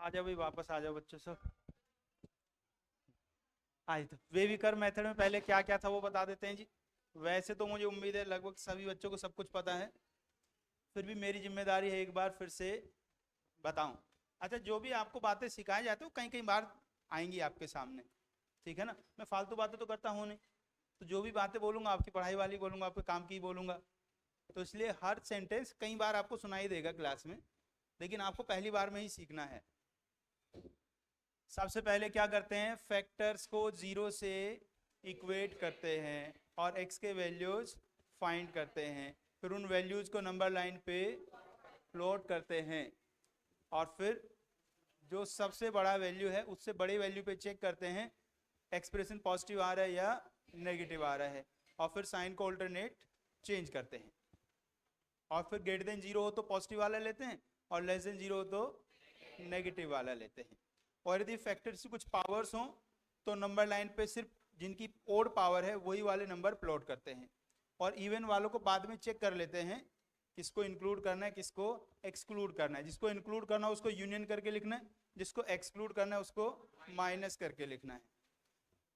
आ जाओ भाई, वापस आ जाओ बच्चों सब। आज तो वेवी कर्व मेथड में पहले क्या क्या था वो बता देते हैं जी। वैसे तो मुझे उम्मीद है लगभग सभी बच्चों को सब कुछ पता है, फिर भी मेरी जिम्मेदारी है एक बार फिर से बताऊं। अच्छा, जो भी आपको बातें सिखाई जाती है वो कहीं कहीं बार आएंगी आपके सामने, ठीक है ना। मैं फालतू बातें तो करता हूँ नहीं, तो जो भी बातें बोलूंगा आपकी पढ़ाई वाली बोलूंगा, आपके काम की बोलूंगा। तो इसलिए हर सेंटेंस कई बार आपको सुनाई देगा क्लास में, लेकिन आपको पहली बार में ही सीखना है। सबसे पहले क्या करते हैं, फैक्टर्स को जीरो से इक्वेट करते हैं और एक्स के वैल्यूज फाइंड करते हैं, फिर उन वैल्यूज को नंबर लाइन पे प्लॉट करते हैं, और फिर जो सबसे बड़ा वैल्यू है उससे बड़े वैल्यू पे चेक करते हैं एक्सप्रेशन पॉजिटिव आ रहा है या नेगेटिव आ रहा है, और फिर साइन को ऑल्टरनेट चेंज करते हैं। और फिर ग्रेटर देन जीरो हो तो पॉजिटिव वाला लेते हैं, और लेस देन जीरो हो तो नेगेटिव वाला लेते हैं। और यदि फैक्टर्स की कुछ पावर्स हों तो नंबर लाइन पे सिर्फ जिनकी ओड पावर है वही वाले नंबर प्लॉट करते हैं, और इवन वालों को बाद में चेक कर लेते हैं किसको इंक्लूड करना है किसको एक्सक्लूड करना है। जिसको इंक्लूड करना है उसको यूनियन करके लिखना है, जिसको एक्सक्लूड करना है उसको माइनस करके लिखना है।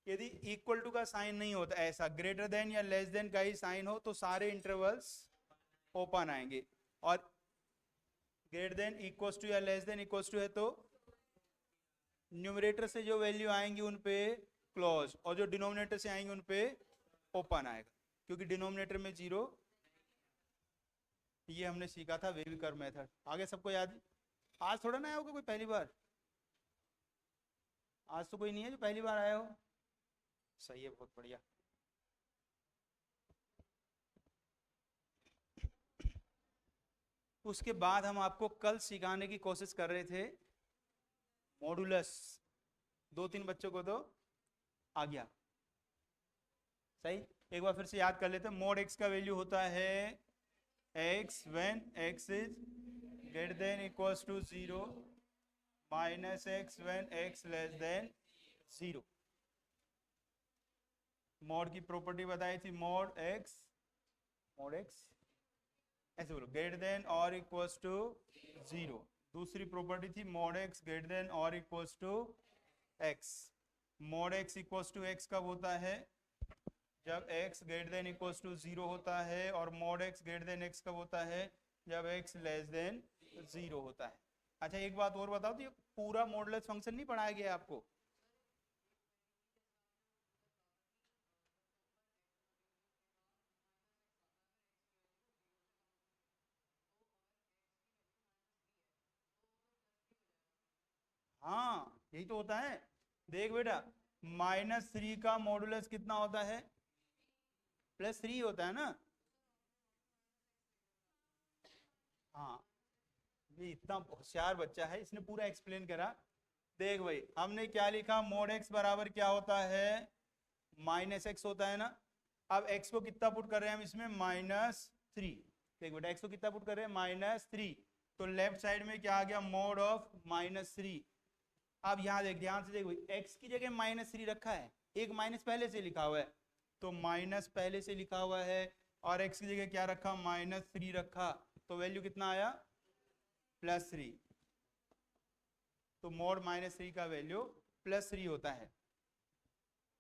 यदि इक्वल टू का साइन नहीं होता, ऐसा ग्रेटर देन या लेस देन का ही साइन हो, तो सारे इंटरवल्स ओपन आएंगे, और ग्रेटर देन इक्वल्स टू या लेस देन इक्वल्स टू है तो न्यूमरेटर से जो वैल्यू आएंगी उन पे क्लोज, और जो डिनोमिनेटर से आएंगे उन पे ओपन आएगा, क्योंकि डिनोमिनेटर में जीरो। ये हमने सीखा था वेवी कर्व मेथड, आगे सबको याद है। आज थोड़ा ना आया होगा कोई पहली बार, आज तो कोई नहीं है जो पहली बार आया हो। सही है, बहुत बढ़िया। उसके बाद हम आपको कल सिखाने की कोशिश कर रहे थे मॉडुलस, दो तीन बच्चों को तो आ गया। सही, एक बार फिर से याद कर लेते हैं। मोड एक्स का वैल्यू होता है x when x is greater than equals to zero, minus x when x less than zero. Mod की प्रॉपर्टी बताई थी, मोड एक्स ऐसे बोलो, ग्रेटर देन और इक्वल्स टू जीरो। दूसरी प्रॉपर्टी थी मोड एक्स ग्रेटर देन और equals to x. Mod x equals to x कब होता है, जब x greater than equals to zero होता है, और mod x greater than x कब होता है, जब x लेस देन जीरो होता है। अच्छा, एक बात और बताओ, तो ये पूरा मॉडुलस फंक्शन नहीं पढ़ाया गया आपको? हाँ, यही तो होता है। देख बेटा, -3 का मॉडुलस कितना होता है, +3 होता है ना। हाँ, ये इतना होशियार बच्चा है, इसने पूरा एक्सप्लेन करा। देख भाई, हमने क्या लिखा, मोड एक्स बराबर क्या होता है, -x होता है ना। अब x को कितना पुट कर रहे हैं हम इसमें, -3। देख बेटा, x को कितना पुट कर रहे हैं, -3, तो लेफ्ट साइड में क्या आ गया, मोड ऑफ -3। अब यहाँ देख, ध्यान से देख भाई, x की जगह -3 रखा है, एक माइनस पहले से लिखा हुआ है, तो माइनस पहले से लिखा हुआ है, और x की जगह क्या रखा, -3 रखा, तो वैल्यू कितना आया, +3। तो मोड -3 का वैल्यू +3 होता है।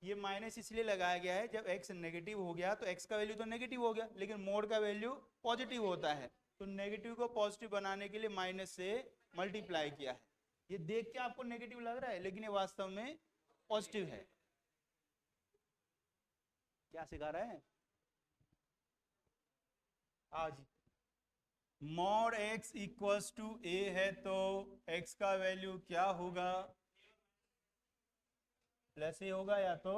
ये माइनस इसलिए लगाया गया है, जब x नेगेटिव हो गया तो x का वैल्यू तो नेगेटिव हो गया, लेकिन मोड का वैल्यू पॉजिटिव होता है, तो नेगेटिव को पॉजिटिव बनाने के लिए माइनस से मल्टीप्लाई किया है। ये देख के आपको नेगेटिव लग रहा है, लेकिन ये वास्तव में पॉजिटिव है। क्या सिखा रहा है आज? Mod x equals to a है तो x का वैल्यू क्या होगा, +a होगा या तो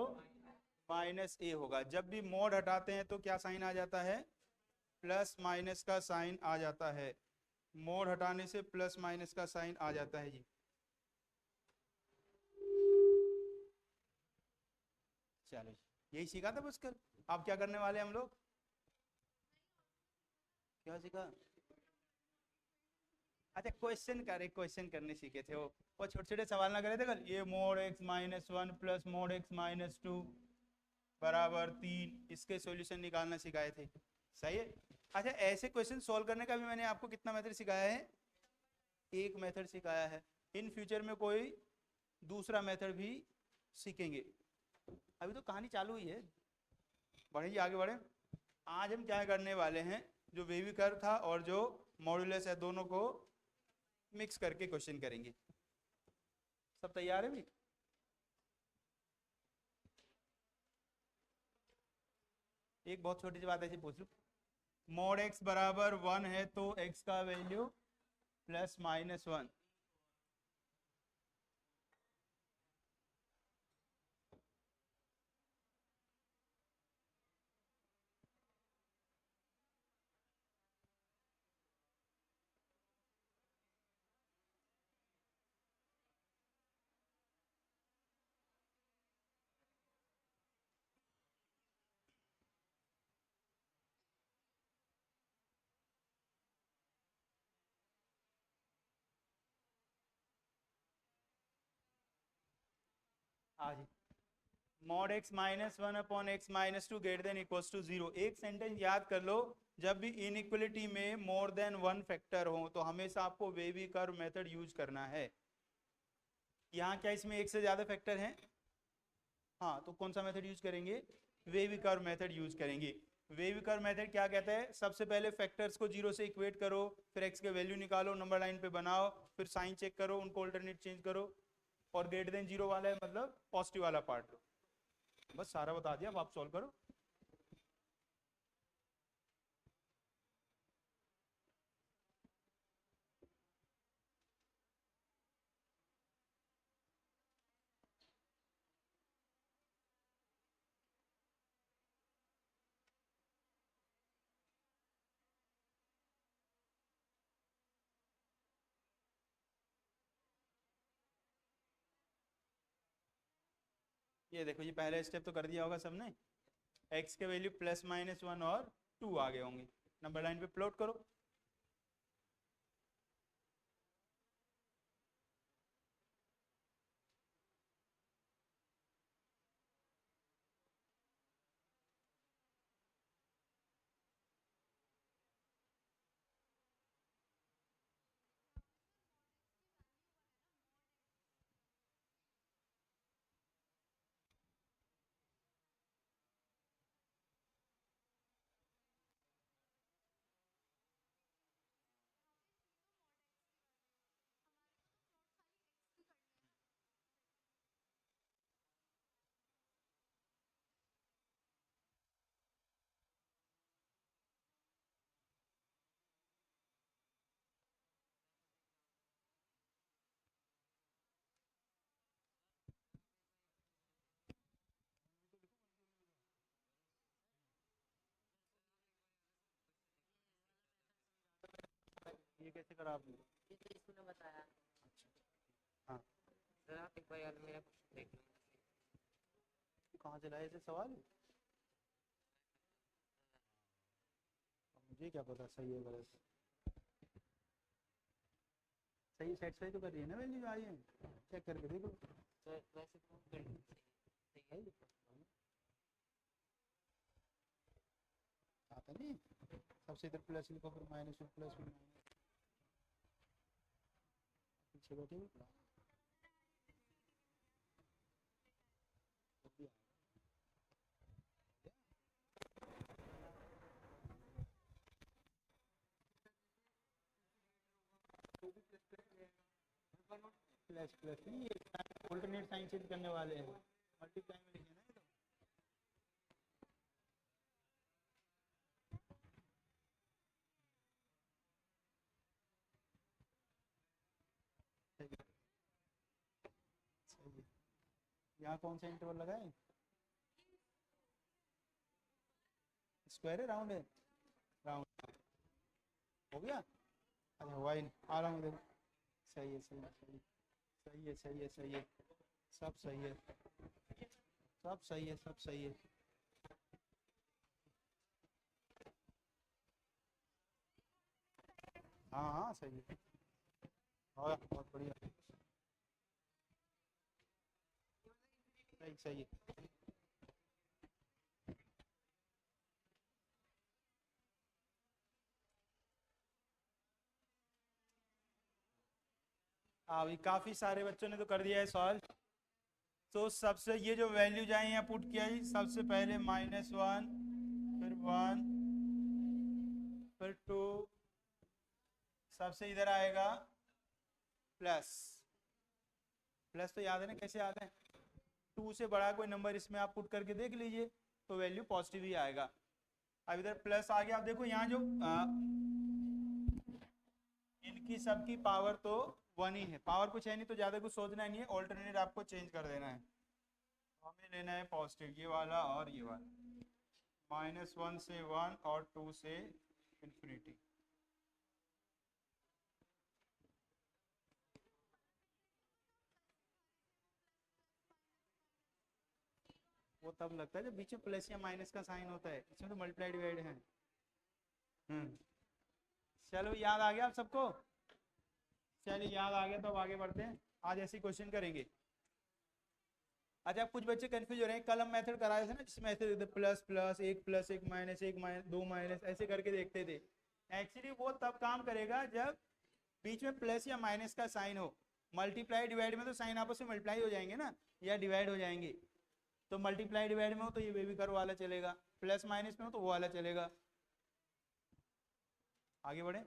-a होगा। जब भी मॉड हटाते हैं तो क्या साइन आ जाता है, प्लस माइनस का साइन आ जाता है। मोड हटाने से प्लस माइनस का साइन आ जाता है जी। चलो, यही सीखा था बस कल। अब क्या करने वाले हम लोग, क्या सीखा? अच्छा, क्वेश्चन करने सीखे थे वो छोटे छोटे सवाल ना करे थे कल, ये mode x-1 plus mode x-2 बराबर 3, इसके सॉल्यूशन निकालना सिखाए थे। सही है। अच्छा, ऐसे क्वेश्चन सॉल्व करने का भी मैंने आपको कितना मेथड सिखाया है, एक मेथड सिखाया है। इन फ्यूचर में कोई दूसरा मेथड भी सीखेंगे। अभी तो कहानी चालू ही है, बढ़ेंगे आगे बढ़े। आज हम क्या करने वाले हैं, जो वेवी कर्व था और जो मॉड्यूलस है दोनों को मिक्स करके क्वेश्चन करेंगे। सब तैयार है भी? एक बहुत छोटी सी बात ऐसी पूछ लूं, मॉड x बराबर 1 है तो x का वैल्यू ±1। आज mod x -1 upon x -2 greater than equals to 0। एक सेंटेंस याद कर लो, जब भी इनइक्वलिटी में मोर देन वन फैक्टर हो तो हमेशा आपको वेवी कर्व मेथड यूज करना है। यहाँ क्या इसमें एक से ज्यादा फैक्टर हैं? हाँ, तो कौन सा मेथड यूज करेंगे? वेवी कर्व मेथड यूज करेंगे। वेवी कर्व मेथड क्या कहता है, सबसे पहले फैक्टर्स को 0 से इक्वेट करो, फिर x के वैल्यू निकालो, नंबर लाइन पे बनाओ, फिर साइन चेक करो, उनको अल्टरनेट चेंज करो, और ग्रेटर देन 0 वाला है मतलब पॉजिटिव वाला पार्ट लो। बस सारा बता दिया, अब आप सॉल्व करो। ये देखो, ये पहला स्टेप तो कर दिया होगा सबने। x के वैल्यू ±1 और 2 आ गए होंगे, नंबर लाइन पे प्लॉट करो। ये कैसे करा आपने? ये तो इसने बताया। हाँ, सर आप एक बार यार मेरा क्वेश्चन देख लो। कहाँ से लाए थे सवाल? मुझे क्या पता सही है गलत। सही सेटिस्फाई तो कर रही है ना वैल्यू आई है, चेक करके देखो। सर वैसे तो बिल्कुल सही है। आता नहीं, सबसे इधर प्लस लिखो, फिर माइनस, फिर प्लस, फिर माइनस, पीछे बैठे हुए प्लस प्लस नहीं, ये अल्टरनेट साइन चेंज करने वाले हैं, मल्टीप्लाई में लिखे ना। ये तो सही है। यहाँ कौन सा इंटरवल लगा है? स्क्वायर है राउंड है? राउंड हो गया। अच्छा हुआ ही नहीं, आ रहा हूँ इधर। सही है, सही है, सही है, सही है, सही है, सही है, सब सही है, सब सही है, सब सही है। हाँ हाँ सही है, और बहुत बढ़िया, सही सही है। अभी काफ़ी सारे बच्चों ने तो कर दिया है सॉल्व। तो सबसे ये जो वैल्यू जाए यहाँ पुट किया ही, सबसे पहले -1, फिर 1, फिर 2, सबसे इधर आएगा प्लस। प्लस तो याद है ना, कैसे याद है? 2 से बड़ा कोई नंबर इसमें आप पुट करके देख लीजिए तो वैल्यू पॉजिटिव ही आएगा। अब इधर प्लस आ गया। आप देखो यहाँ जो इनकी सबकी पावर तो 1 ही है, पावर कुछ है नहीं तो ज़्यादा कुछ सोचना नहीं है, ऑल्टरनेट आपको चेंज कर देना है। हमें लेना है पॉजिटिव, ये वाला और ये वाला, -1 से 1 और 2 से इन्फिनिटी। वो तब लगता है जब बीच में प्लस या माइनस का साइन होता है, इसमें तो मल्टीप्लाई डिवाइड है। चलो याद आ गया आप सबको? चलिए याद आ गया तो अब आगे बढ़ते हैं, आज ऐसे क्वेश्चन करेंगे। अच्छा, कुछ बच्चे कंफ्यूज हो रहे हैं, कल हम मेथड कराए थे ना जिसमें ऐसे देते प्लस प्लस, एक प्लस, एक माइनस, एक माइनस, दो माइनस, ऐसे करके देखते थे। एक्चुअली वो तब काम करेगा जब बीच में प्लस या माइनस का साइन हो। मल्टीप्लाई डिवाइड में तो साइन आपस में मल्टीप्लाई हो जाएंगे ना, या डिवाइड हो जाएंगे। तो मल्टीप्लाई डिवाइड में हो तो ये बेबी कर्व वाला चलेगा, प्लस माइनस में हो तो वो वाला चलेगा। आगे बढ़े।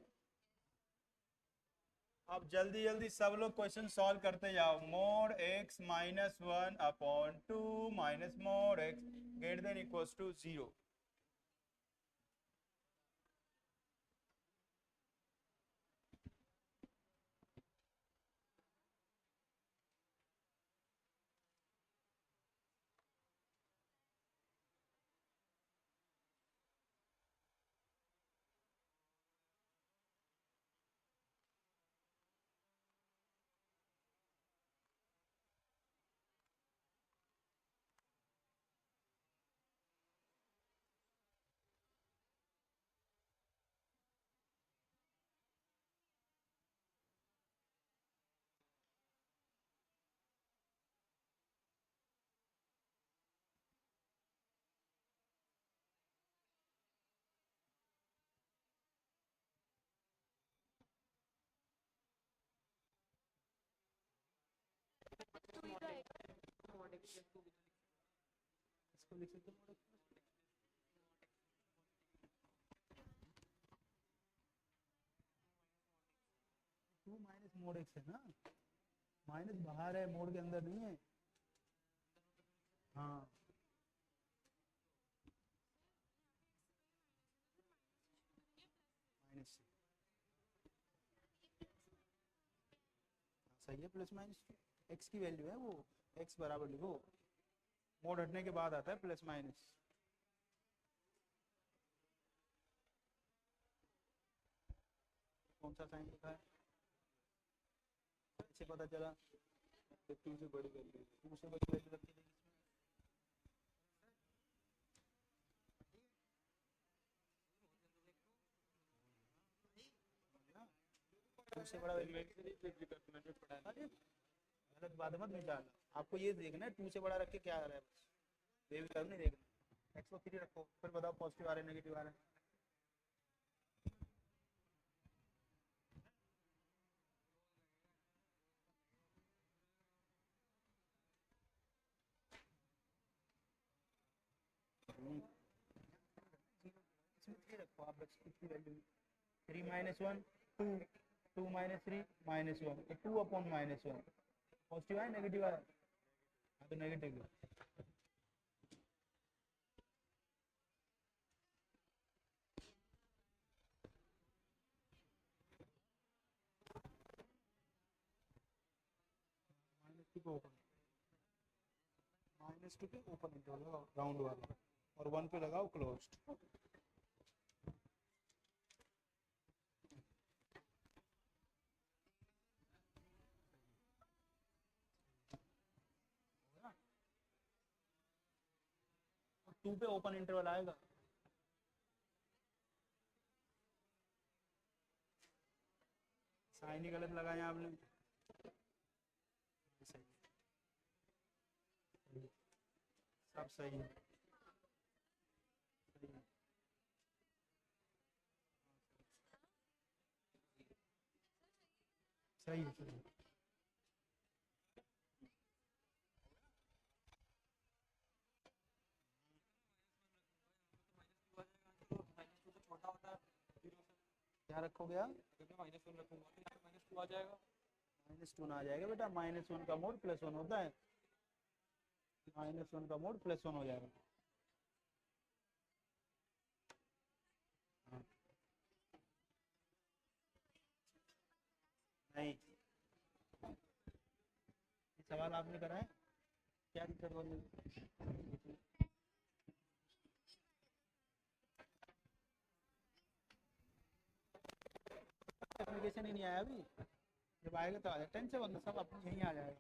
अब जल्दी जल्दी सब लोग क्वेश्चन सॉल्व करते जाओ। Mod x -1/2 minus mod x greater than equals to 0। इसको लिख सकते हो 2 माइनस मोड x है ना, माइनस बाहर है, मोड के अंदर नहीं है। हाँ, माइनस सही है, प्लस माइनस x की वैल्यू है वो, x बराबर लिखो, मोड हटने के बाद आता है प्लस माइनस। कौन सा साइन लिखा है, कैसे पता चला? 2 से बड़ी वैल्यू, 2 से बड़ी वैल्यू रखी थी इसमें, 2 से बड़ा वैल्यू। अरे गलत बात मत निकाल, आपको ये देखना है 2 से बड़ा रख के क्या आ रहा है, बस ये भी कर नहीं देखना। x को 3 रखो, फिर बताओ पॉजिटिव आ रहा है नेगेटिव आ रहा है। इसमें 3 रखो आप, x की वैल्यू 3 -1 2, 2 -3 -1, 2/-1 पॉजिटिव आया नेगेटिव आया? हाँ तो नेगेटिव। -2 पे ओपन, -2 पे ओपन इंटरवल लगाओ राउंड वाला, और 1 पे लगाओ क्लोज्ड। और 2 पे ओपन इंटरवल आएगा। साइन ही गलत लगाए आपने। सही, सब सही है, सही है, सही है, सही है। क्या रखोगे आप? -1 रखूंगा तो यहाँ पे -2 आ जाएगा। -2 ना आ जाएगा बेटा, -1 का मोड +1 होता है, -1 का मोड +1 हो जाएगा। हाँ। नहीं, ये सवाल आपने करा है, क्या दिक्कत हो रही है? एप्लीकेशन ही नहीं आया अभी, जब आएगा तो आ जाएगा, टेंशन बंद सब अपनी यहीं आ जाएगा।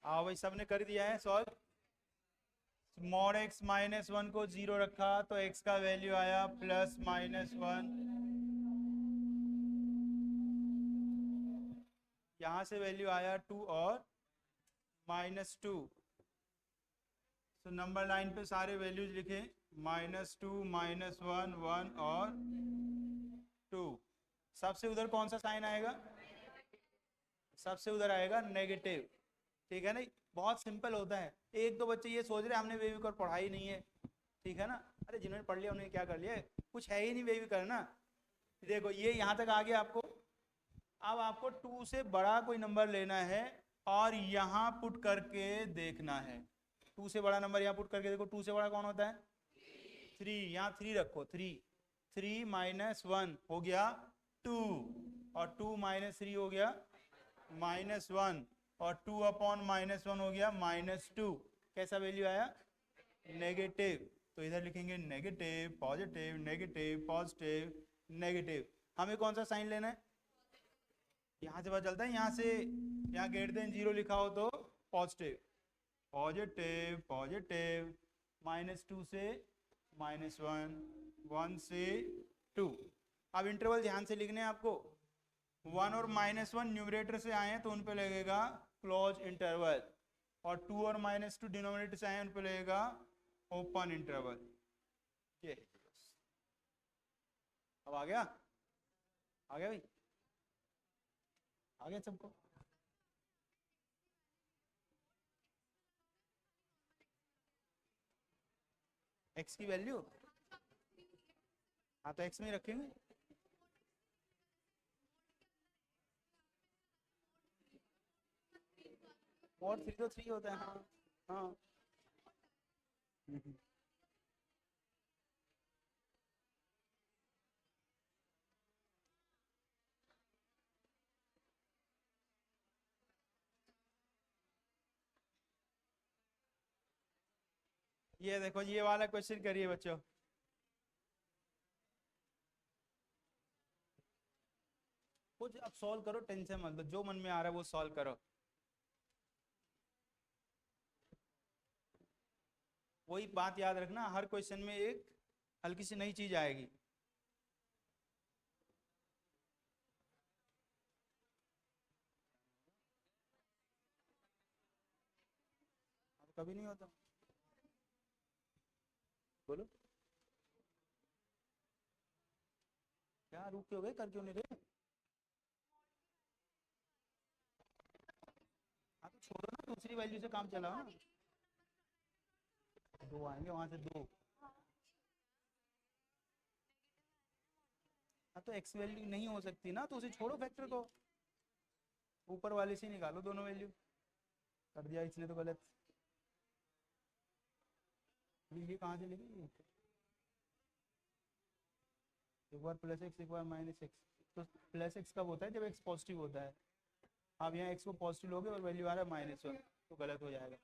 हाँ भाई, सबने कर दिया है सॉल्व। मॉड x -1 को 0 रखा तो x का वैल्यू आया +-1, यहाँ से वैल्यू आया 2 और -2। तो नंबर लाइन पे सारे वैल्यूज लिखे, -2, -1, 1 और 2। सबसे उधर कौन सा साइन आएगा? सबसे उधर आएगा नेगेटिव, ठीक है ना? बहुत सिंपल होता है। एक दो बच्चे ये सोच रहे हमने वेविकर पढ़ा ही नहीं है, ठीक है ना? अरे जिन्होंने पढ़ लिया उन्होंने क्या कर लिया, कुछ है ही नहीं वेविकर ना। देखो ये यहाँ तक आ गया आपको। अब आपको 2 से बड़ा कोई नंबर लेना है और यहाँ पुट करके देखना है। 2 से बड़ा नंबर यहाँ पुट करके देखो, 2 से बड़ा कौन होता है? 3। यहाँ 3 रखो, 3 -1 हो गया 2 और 2 -3 हो गया -1 और 2 अपॉन -1 हो गया -2। कैसा वैल्यू आया? नेगेटिव। तो इधर लिखेंगे negative, positive, negative, positive, negative. हमें कौन सा साइन लेना है? यहाँ से पता चलता है, यहाँ से यहाँ >0 लिखा हो तो पॉजिटिव, पॉजिटिव, पॉजिटिव, -2 से -1, 1 से 2। अब इंटरवल ध्यान से लिखने हैं आपको। 1 और -1 न्यूमरेटर से आए हैं तो उन पे लगेगा क्लोज इंटरवल, और 2 और -2 डिनोमिनेटर से आए हैं उन पे लगेगा ओपन इंटरवल। ये अब आ गया? आ गया भाई? आ गया सबको? x की वैल्यू, हाँ तो x में ही रखेंगे। और 3 तो 3 होता है। हाँ हाँ। ये देखो, ये वाला क्वेश्चन करिए बच्चों। कुछ अब सॉल्व करो, टेंशन मत लो, जो मन में आ रहा है वो सॉल्व करो। वही बात याद रखना, हर क्वेश्चन में एक हल्की सी नई चीज आएगी। कभी नहीं होता। बोलो क्या रुक क्यों गए, कर क्यों नहीं रहे? हाँ तो छोड़ो ना, दूसरी वैल्यू से काम चलाओ ना। 2 आएंगे वहां से 2। हाँ तो x वैल्यू नहीं हो सकती ना, तो उसे छोड़ो फैक्टर को, ऊपर वाले से निकालो दोनों वैल्यू। कर दिया इसने तो गलत। ये कहाँ से लिखेंगे? एक बार +x, एक बार -x। तो +x कब होता है? जब x पॉजिटिव होता है। आप यहाँ x को पॉजिटिव लोगे और वैल्यू आ रहा है -1, तो गलत हो जाएगा,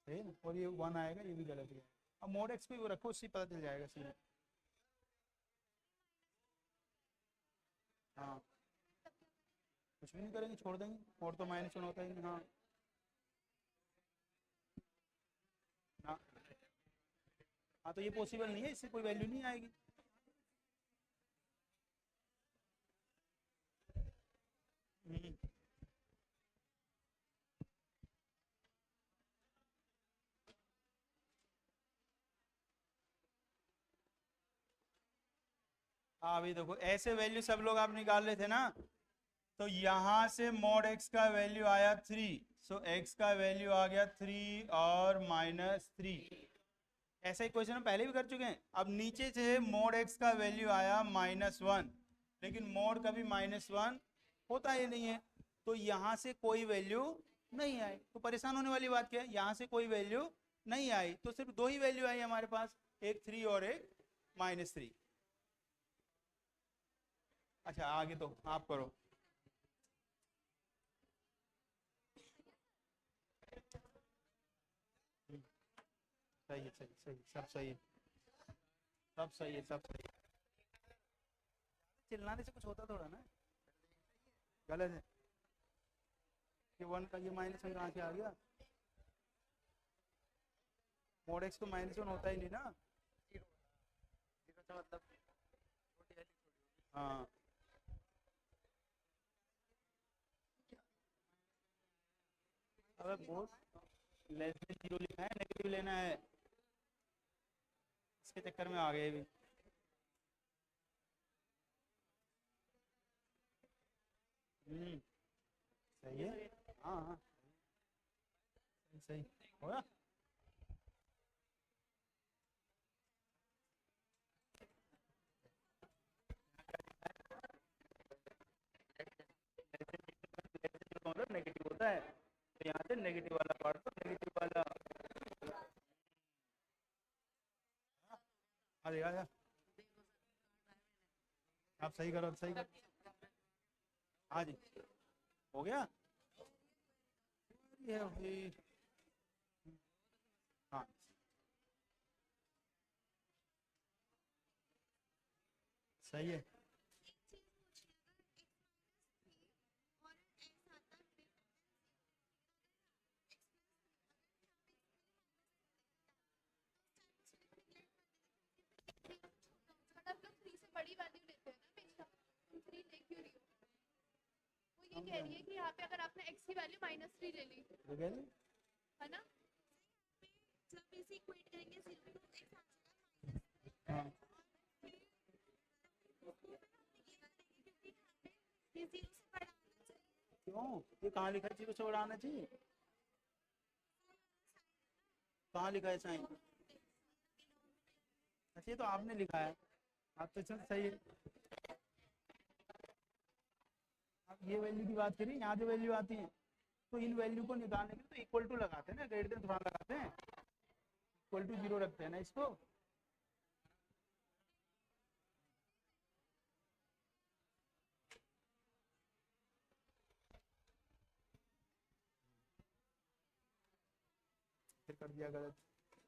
सही है ना? और ये 1 आएगा, ये भी गलत हो जाएगा। अब मोड x पे वो रखो, उससे पता चल जाएगा सीधे। हाँ कुछ भी नहीं करेंगे, छोड़ देंगे, और तो -1 होता ही नहीं। हाँ ना, हाँ तो ये पॉसिबल नहीं है, इससे कोई वैल्यू नहीं आएगी। हाँ अभी देखो, ऐसे वैल्यू सब लोग आप निकाल रहे थे ना, तो यहाँ से मोड x का वैल्यू आया 3, सो x का वैल्यू आ गया 3 और -3। ऐसा ही क्वेश्चन हम पहले भी कर चुके हैं। अब नीचे से मोड x का वैल्यू आया -1, लेकिन मोड कभी -1 होता ही नहीं है, तो यहाँ से कोई वैल्यू नहीं आई। तो परेशान होने वाली बात क्या है, यहाँ से कोई वैल्यू नहीं आई, तो सिर्फ दो ही वैल्यू आई हमारे पास, एक 3 और एक -3। अच्छा आगे तो आप करो। सही है, सही सही, सब सही है, सब सही है, सब सही है। चिल्लाने से कुछ होता थोड़ा ना, गलत है। ये 1 का ये -1 कहाँ से आ गया? मोड एक्स तो -1 होता ही नहीं ना। मतलब हाँ अगर बोर्ड लेस देन 0 लिखा है, नेगेटिव लेना है, इसके चक्कर में आ गए भी। सही है, हाँ हाँ सही सही होगा। मतलब नेगेटिव होता है, तो यहाँ से नेगेटिव वाला पार्ट तो नेगेटिव वाला आ जाएगा। आप सही करो, सही करो। हाँ जी, हो गया ये अभी। हाँ सही है। बड़ी वैल्यू लेते हैं ना हमेशा, 3 ले क्यों रही हो? वो ये कह रही है कि यहाँ पे अगर आपने x की वैल्यू -3 ले ली है ना, जब इसे इक्वेट करेंगे 0 टू x हाँ ये 0 से बड़ा होना चाहिए। क्यों, ये कहाँ लिखा है 0 से बड़ा आना चाहिए? कहाँ लिखा है साइन? अच्छा ये तो आपने लिखा है, आप तो चल सही है। आप ये वैल्यू की बात करिए, यहाँ जो वैल्यू आती है, तो इन वैल्यू को निकालने के लिए तो इक्वल टू लगाते हैं ना, ग्रेटर देन थोड़ा लगाते हैं, इक्वल टू 0 रखते हैं ना इसको। फिर कर दिया गलत,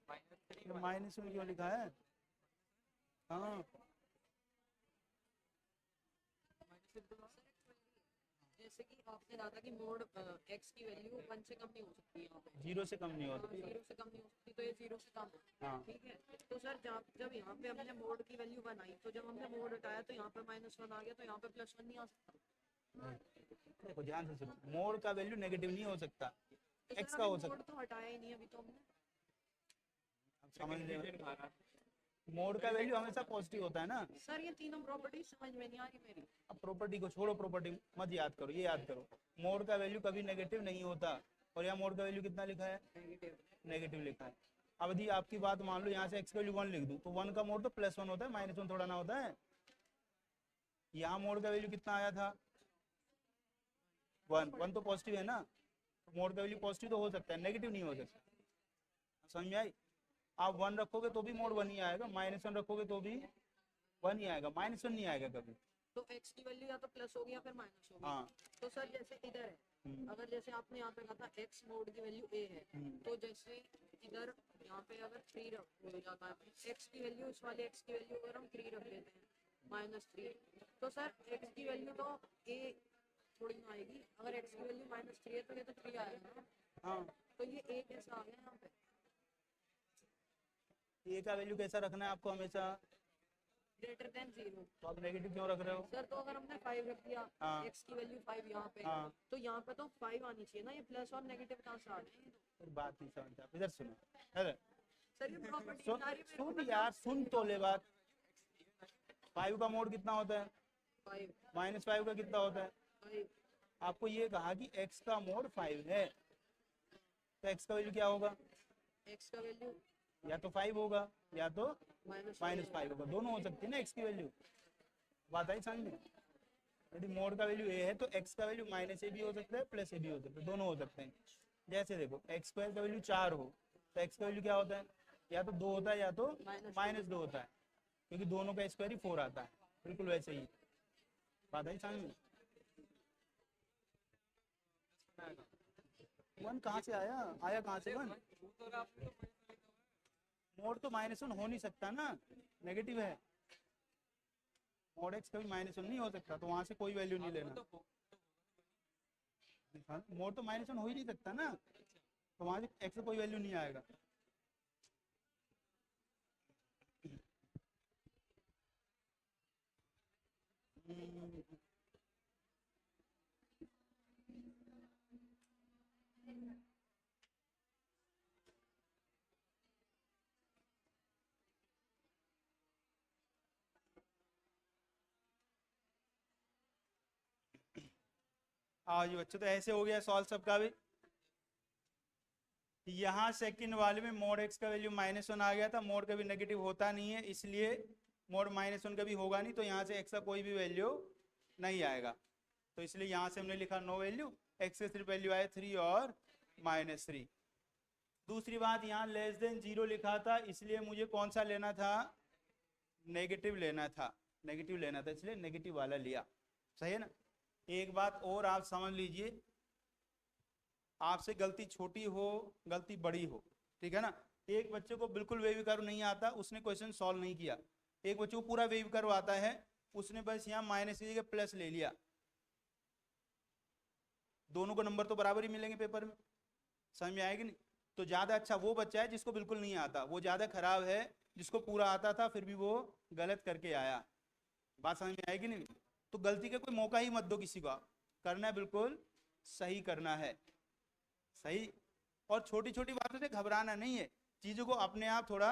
-1 क्यों लिखा है? हाँ जैसे कि आपने कहा था कि मोड x की वैल्यू 1 से कम नहीं हो सकती यहाँ पे, 0 से कम नहीं होती। 0 से कम नहीं हो सकती, तो ये 0 से कम है। हाँ ठीक है, तो सर जब यहाँ पे हमने मोड की वैल्यू बनाई, तो जब हमने मोड हटाया तो यहाँ पे -1 आ गया, तो यहाँ पे +1 नहीं आ सकता। देखो ध्यान से सुनो, मोड का वैल्यू नेगेटिव नहीं हो सकता, तो x सर का हो अभी सकता मोड तो हटाया ही नहीं अभी तो हमने। है। समझ ले, मोड का वैल्यू हमेशा पॉजिटिव होता है ना। सर ये तीनों प्रॉपर्टी समझ में नहीं आ रही मेरी। अब प्रॉपर्टी को छोड़ो, प्रॉपर्टी मत याद करो, ये याद करो, मोड का वैल्यू कभी नेगेटिव नहीं होता, और यहाँ मोड का वैल्यू कितना लिखा है? नेगेटिव। नेगेटिव लिखा है। अब यदि आपकी बात मान लो, यहाँ से x का वैल्यू 1 लिख दूँ, तो 1 का मोड तो +1 होता है, -1 थोड़ा ना होता है। यहाँ मोड का वैल्यू कितना आया था? 1 तो पॉजिटिव है ना, मोड का वैल्यू पॉजिटिव तो हो सकता है, नेगेटिव नहीं हो सकता। समझ में आई? आप 1 रखोगे तो भी मोड 1 ही आएगा, -1 रखोगे तो भी 1 ही आएगा, -1 नहीं आएगा कभी। तो x की वैल्यू या तो प्लस होगी या फिर माइनस होगी। हाँ तो सर जैसे इधर है, अगर जैसे आपने यहाँ पे कहा था x मोड की वैल्यू a है, तो जैसे इधर यहाँ पे अगर 3 हो जाता है, x की वैल्यू, इस वाले x की वैल्यू अगर हम 3 रख देते हैं -3, तो सर x की वैल्यू तो a थोड़ी ना आएगी। अगर x की वैल्यू -3 है तो ये तो 3 आएगा ना। हाँ, तो ये a कैसा आ गया यहाँ पे? a का वैल्यू कैसा रखना है आपको हमेशा? Greater than 0। तो आप नेगेटिव क्यों रख रहे हो? सर तो अगर हमने 5 रख दिया, हाँ। x की वैल्यू 5 यहाँ पे, हाँ। तो यहाँ पे तो 5 आनी चाहिए ना, ये प्लस और नेगेटिव कहाँ से आ गए? फिर बात नहीं समझता, इधर सुनो, अरे सर ये प्रॉपर्टी सुन यार, सुन तो ले बात। 5 का मोड कितना होता है? 5 -5 का कितना होता है? आपको ये कहा कि x का मोड 5 है, तो x का वैल्यू क्या होगा? x का वैल्यू या तो 5 होगा या तो -5 -5 होगा, दोनों हो सकती है ना x की वैल्यू। बात आई समझ में? यदि मोड का वैल्यू a है तो x का वैल्यू -a भी हो सकता है, +a भी हो सकता है, दोनों हो सकते हैं। जैसे देखो x² का वैल्यू 4 हो तो x का वैल्यू क्या होता है? या तो 2 होता है या तो -2 होता है, क्योंकि दोनों का स्क्वायर ही 4 आता है। बिल्कुल वैसे ही बात आई समझ में? 1 कहाँ से आया? आया कहाँ से 1? मोड तो -1 हो नहीं सकता ना, नेगेटिव है। मोड x कभी -1 नहीं हो सकता, तो वहां से कोई वैल्यू नहीं लेना। मोड तो -1 हो ही नहीं सकता ना, तो वहां से x से कोई वैल्यू नहीं आएगा। आओ जी बच्चों, तो ऐसे हो गया सॉल्व सबका भी। यहाँ सेकंड वाले में मोड x का वैल्यू -1 आ गया था, मोड कभी नेगेटिव होता नहीं है, इसलिए मोड -1 कभी होगा नहीं, तो यहाँ से x का कोई भी वैल्यू नहीं आएगा, तो इसलिए यहाँ से हमने लिखा नो वैल्यू, x से सिर्फ वैल्यू आए 3 और -3। दूसरी बात, यहाँ लेस देन 0 लिखा था, इसलिए मुझे कौन सा लेना था? नेगेटिव लेना था, नेगेटिव लेना था, इसलिए नेगेटिव वाला लिया। सही है ना? एक बात और आप समझ लीजिए, आपसे गलती छोटी हो गलती बड़ी हो, ठीक है ना? एक बच्चे को बिल्कुल वेव कर्व नहीं आता, उसने क्वेश्चन सॉल्व नहीं किया। एक बच्चे को पूरा वेव कर्व आता है, उसने बस यहाँ माइनस की जगह प्लस ले लिया, दोनों को नंबर तो बराबर ही मिलेंगे पेपर में। समझ में आएगी नहीं? तो ज्यादा अच्छा वो बच्चा है जिसको बिल्कुल नहीं आता, वो ज्यादा खराब है जिसको पूरा आता था फिर भी वो गलत करके आया। बात समझ में आएगी नहीं? तो गलती का कोई मौका ही मत दो किसी को, करना है बिल्कुल सही करना है, सही। और छोटी छोटी बातों से घबराना नहीं है, चीजों को अपने आप थोड़ा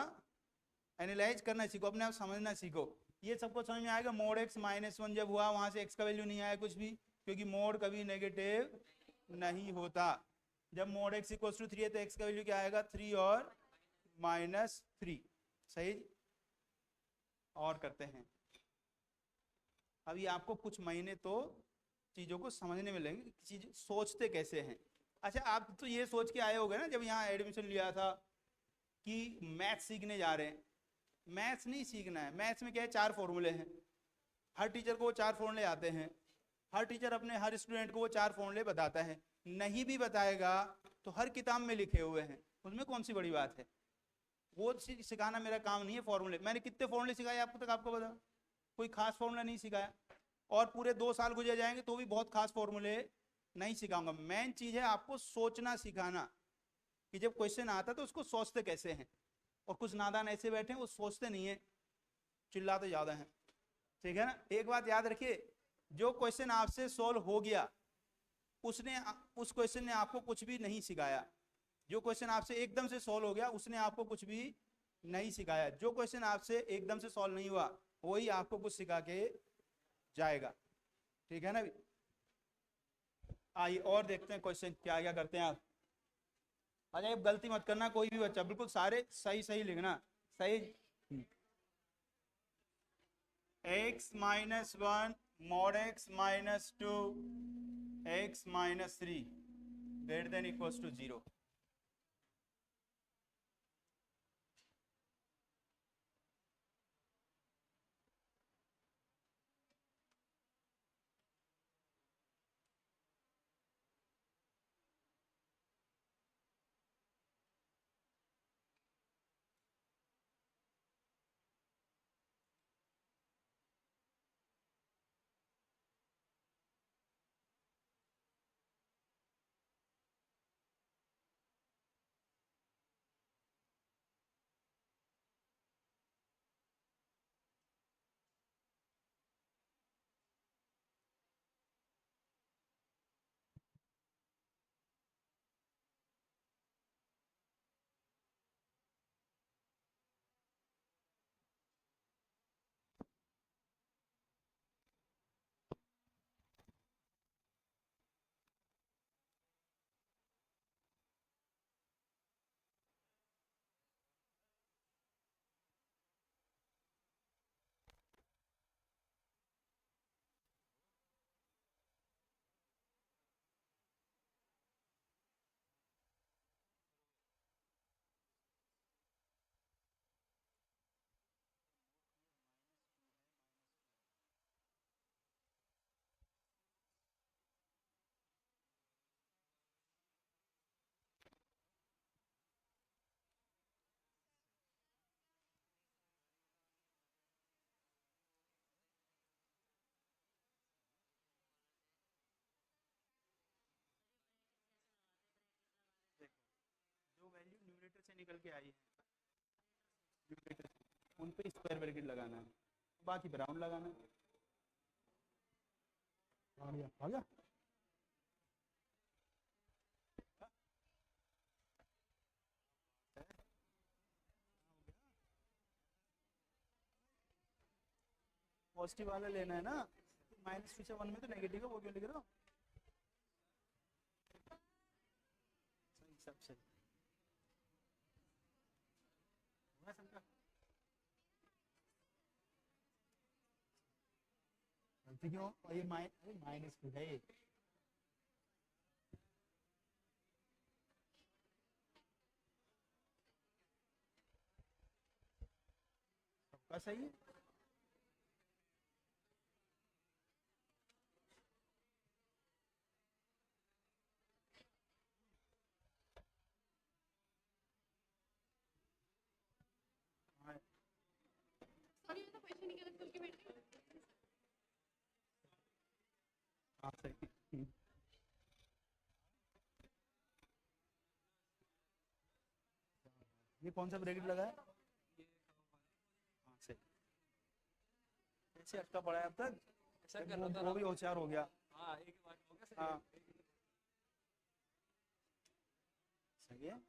एनालाइज करना सीखो, अपने आप समझना सीखो। ये सबको समझ में आएगा। मोड x -1 जब हुआ, वहां से x का वैल्यू नहीं आया कुछ भी, क्योंकि मोड कभी नेगेटिव नहीं होता। जब मोड x = 3 है तो x का वैल्यू क्या आएगा? 3 और -3। सही। और करते हैं, अभी आपको कुछ महीने तो चीजों को समझने में लगेंगे, चीज सोचते कैसे हैं। अच्छा, आप तो ये सोच के आए होगे ना जब यहाँ एडमिशन लिया था कि मैथ्स सीखने जा रहे हैं। मैथ्स नहीं सीखना है, मैथ्स में क्या है? 4 फॉर्मूले हैं, हर टीचर को वो 4 फॉर्मूले आते हैं, हर टीचर अपने हर स्टूडेंट को वो 4 फॉर्मूले बताता है। नहीं भी बताएगा तो हर किताब में लिखे हुए हैं, उसमें कौन सी बड़ी बात है? वो सिखाना मेरा काम नहीं है। फॉर्मूले मैंने कितने फॉर्मूले सिखाए आपको तक, आपको बता? कोई खास फॉर्मूला नहीं सिखाया, और पूरे 2 साल गुजर जाएंगे तो भी बहुत खास फॉर्मूले नहीं सिखाऊंगा। मेन चीज है आपको सोचना सिखाना, कि जब क्वेश्चन आता तो उसको सोचते कैसे हैं। और कुछ नादान ऐसे बैठे हैं वो सोचते नहीं है, चिल्लाते ज्यादा हैं, ठीक है ना? एक बात याद रखिए, जो क्वेश्चन आपसे सॉल्व हो गया उस क्वेश्चन ने आपको कुछ भी नहीं सिखाया। जो क्वेश्चन आपसे एकदम से सॉल्व हो गया उसने आपको कुछ भी नहीं सिखाया। जो क्वेश्चन आपसे एकदम से सॉल्व नहीं हुआ वही आपको कुछ सिखा के जाएगा, ठीक है ना? आइए और देखते हैं क्वेश्चन क्या क्या करते हैं आप। अच्छा, गलती मत करना कोई भी बच्चा, बिल्कुल सारे सही सही लिखना, सही। x -1 mod x -2 x -3 greater than equals to 0। निकल के आई है उन पे स्क्वायर ब्रैकेट लगाना है, बाकी ब्राउन लगाना है। आ गया पॉजिटिव वाला लेना है ना, माइनस पीछे 1 में तो नेगेटिव है, वो क्यों लिख रहे हो? सही सब सही हुआ सबका। गलती क्यों? और ये माइनस टू है, सबका सही है। हाँ, सॉरी मैं तो क्वेश्चन ही गलत करके बैठ गई। हाँ, सही। ये कौन सा ब्रैकेट लगा है? हाँ सही। कैसे अटका पड़ा है अब तक? ऐसा कर रहा था वो भी होशियार हो गया। हाँ एक बार हो गया सही हाँ है। सही है।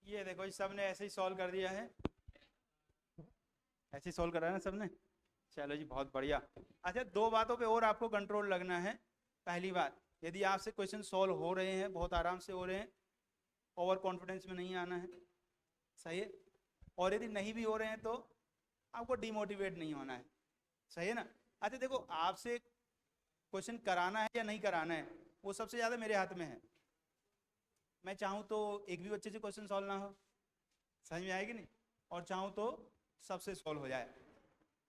ये देखो जी, सबने ऐसे ही सॉल्व कर दिया है, ऐसे ही सॉल्व करा है ना सबने। चलो जी बहुत बढ़िया। अच्छा, दो बातों पे और आपको कंट्रोल लगना है। पहली बात, यदि आपसे क्वेश्चन सॉल्व हो रहे हैं, बहुत आराम से हो रहे हैं, ओवर कॉन्फिडेंस में नहीं आना है, सही है। और यदि नहीं भी हो रहे हैं तो आपको डिमोटिवेट नहीं होना है, सही है ना। अच्छा देखो, आपसे क्वेश्चन कराना है या नहीं कराना है वो सबसे ज़्यादा मेरे हाथ में है। मैं चाहूँ तो एक भी बच्चे से क्वेश्चन सॉल्व ना हो, समझ में आएगी नहीं, और चाहूँ तो सबसे सॉल्व हो जाए।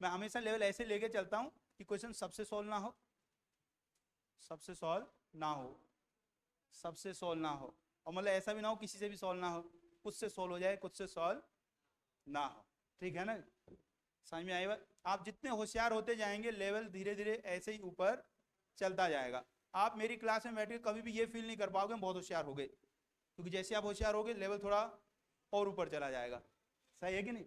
मैं हमेशा लेवल ऐसे लेके चलता हूँ कि क्वेश्चन सबसे सॉल्व ना हो, सबसे सॉल्व ना हो, सबसे सॉल्व ना हो, और मतलब ऐसा भी ना हो किसी से भी सॉल्व ना हो, कुछ से सॉल्व हो जाए, कुछ से सॉल्व ना हो। ठीक है ना, समझ में आई बात। आप जितने होशियार होते जाएंगे लेवल धीरे धीरे ऐसे ही ऊपर चलता जाएगा। आप मेरी क्लास में बैठ के कभी भी ये फील नहीं कर पाओगे बहुत होशियार हो गए, क्योंकि जैसे आप होशियार हो गए लेवल थोड़ा और ऊपर चला जाएगा, सही है कि नहीं।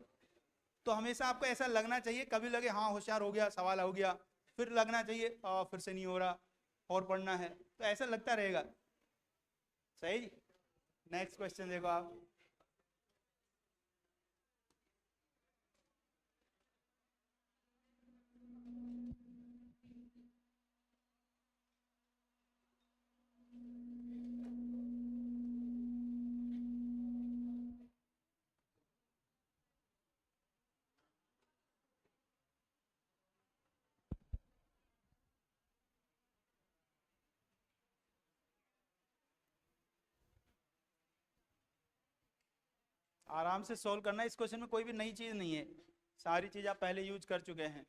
तो हमेशा आपको ऐसा लगना चाहिए, कभी लगे हाँ होशियार हो गया, सवाल हो गया, फिर लगना चाहिए फिर से नहीं हो रहा और पढ़ना है, तो ऐसा लगता रहेगा, सही। नेक्स्ट क्वेश्चन देखो आप। आराम से सॉल्व करना, इस क्वेश्चन में कोई भी नई चीज नहीं है, सारी चीज आप पहले यूज कर चुके हैं।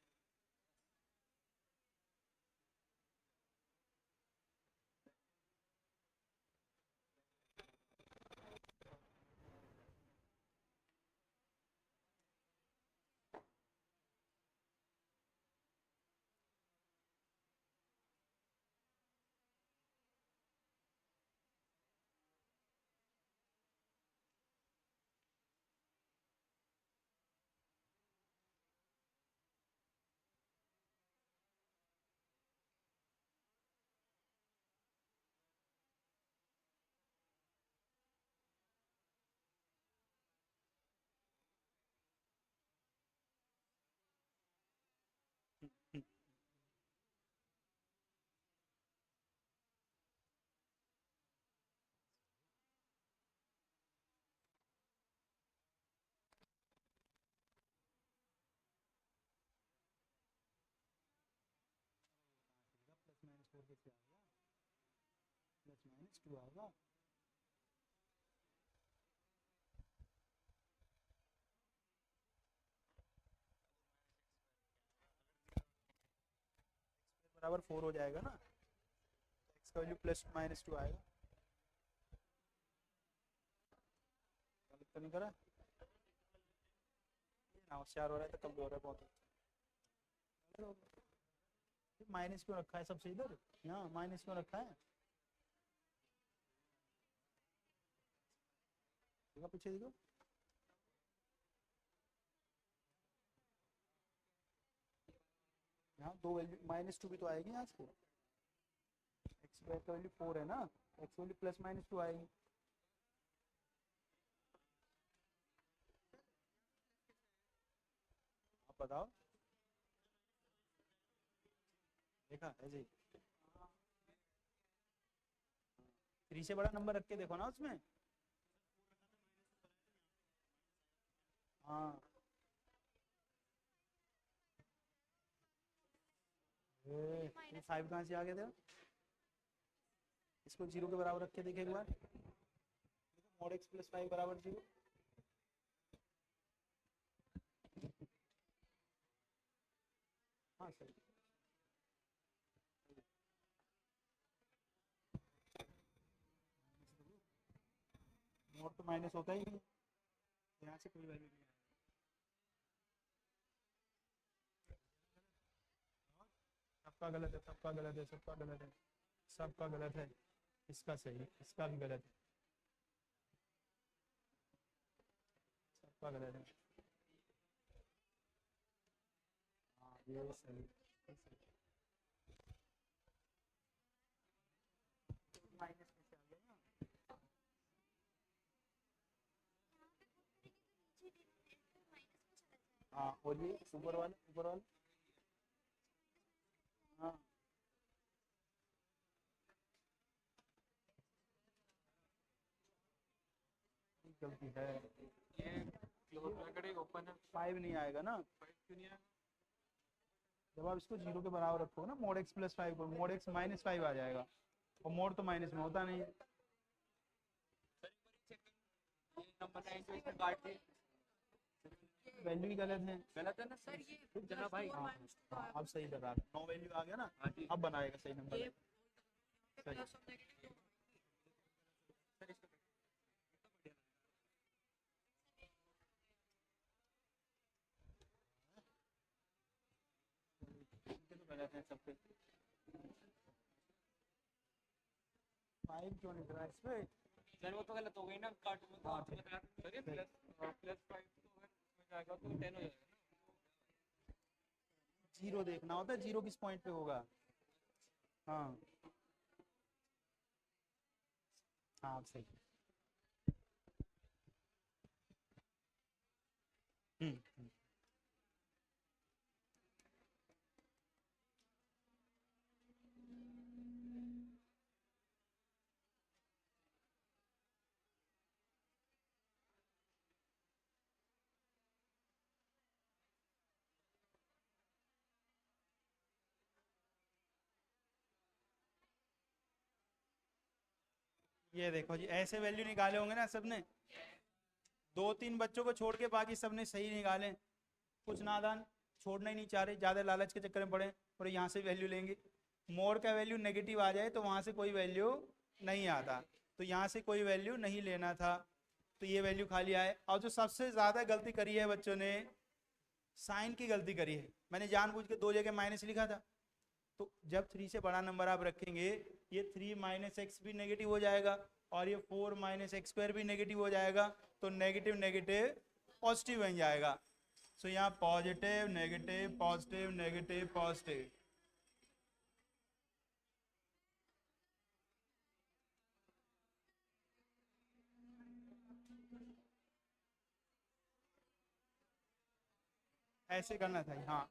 प्लस माइनस 4 कैसे आ गया? प्लस माइनस 2 आएगा। बराबर 4 हो जाएगा ना, एक्स का वैल्यू प्लस माइनस 2 आएगा। गलत तो नहीं करा? ना होशियार हो रहा है तो कमजोर है बहुत। माइनस क्यों रखा है सबसे इधर? यहाँ माइनस क्यों रखा है? देखो पीछे देखो, यहाँ दो वैल्यू -2 भी तो आएगी यहाँ से। एक्स स्क्वायर का वैल्यू 4 है ना, एक्स वैल्यू प्लस माइनस 2 आएगी। आप बताओ, देखा ऐसे ही 3 से बड़ा नंबर रख के देखो ना उसमें। हाँ 5 कहाँ से आ गया था? इसको 0 के बराबर रख के देखे एक बार, मोड एक्स प्लस 5 बराबर 0। हाँ सही, मोड तो माइनस होता ही नहीं, यहाँ से कोई वैल्यू नहीं आएगी। सबका गलत है, सबका गलत है, सबका गलत है, सबका गलत है, इसका सही है, इसका भी गलत है, सबका गलत है। हाँ ये सही, माइनस में से आ गया ना। हाँ और ये ऊपर वाले, ऊपर वाले, हाँ गलती है, ये क्लोज ब्रैकेट ओपन है, 5 नहीं आएगा ना। 5 क्यों नहीं आएगा? जब आप इसको 0 के बराबर रखोगे ना, मोड एक्स प्लस 5 को, मोड एक्स माइनस 5 आ जाएगा, और मोड तो माइनस में होता नहीं है। ये नंबर 9 जो इसने काट दी, वैल्यू ही गलत है। गलत है ना सर ये जना भाई? हाँ हाँ अब सही कर रहा है, 9 वैल्यू आ गया ना, हाँ जी अब बनाएगा सही नंबर। ये सही। प्लस और नेगेटिव सर, इसको इनके तो गलत है सबके। 5 क्यों नहीं करा इस पे? सर वो तो गलत हो गई ना, काट में हाँ, तो बताया सर, ये प्लस प्लस 5 तो अगर इसमें जाएगा तो 10 हो जाएगा ना। 0 देखना होता है, 0 किस पॉइंट पे होगा। हाँ हाँ अब सही। हम्म। ये देखो जी, ऐसे वैल्यू निकाले होंगे ना सबने, 2-3 बच्चों को छोड़ के बाकी सबने सही निकाले। कुछ नादान छोड़ना ही नहीं चाह रहे, ज़्यादा लालच के चक्कर में पड़े और यहाँ से वैल्यू लेंगे। मोड का वैल्यू नेगेटिव आ जाए तो वहाँ से कोई वैल्यू नहीं आता, तो यहाँ से कोई वैल्यू नहीं लेना था, तो ये वैल्यू खाली आए। और जो सबसे ज़्यादा गलती करी है बच्चों ने, साइन की गलती करी है। मैंने जानबूझ के 2 जगह माइनस लिखा था, तो जब 3 से बड़ा नंबर आप रखेंगे, ये 3 माइनस एक्स भी नेगेटिव हो जाएगा और ये 4 माइनस एक्स स्क्वायर भी नेगेटिव हो जाएगा, तो नेगेटिव नेगेटिव पॉजिटिव बन जाएगा। सो यहाँ positive negative positive negative positive. ऐसे करना था, हाँ।